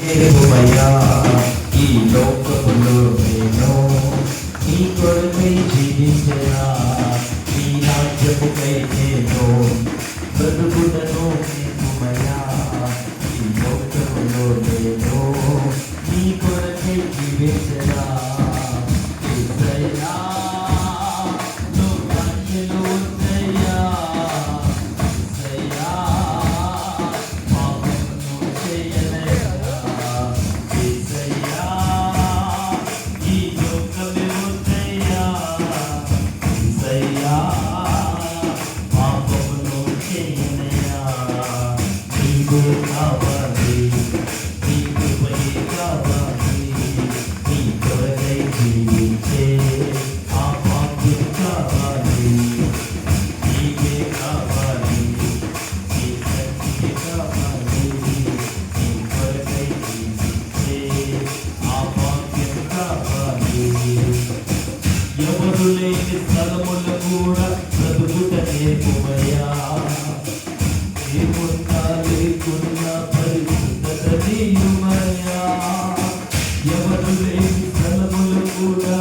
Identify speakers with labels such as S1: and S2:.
S1: ఏమయ్యా ఈ లోకములో నేను నీ కొరకై జీవించనా, నీ రాజ్యముకై నేను బ్రతుకుటను ఏమయ్యా ఈ లోకములో నేను నీ కొరకై జీవించనా. యేసయ్యా నువ్వు మహిమలో ఉంచయ్యా, యేసయ్యా పాపమును చేయనయ్యా, యేసయ్యా ఈ లోకమే ఉంచయ్యా, యేసయ్యా పాపమును చేయనయ్యా. నీవే కావాలి, నీ కృపయే కావాలి, నీ కొరకై జీవించే ఆ భాగ్యం కావాలి. నీవే కావాలి, నీ శక్తి కావాలి, నీ కొరకై జీవించే ఆ భాగ్యం కావాలి. ఎవరు లేని స్థలములు కూడా బ్రతుకుట నేర్పుమయ్యా, ఏమున్నా లేకున్నా పరిశుద్ధత నీయు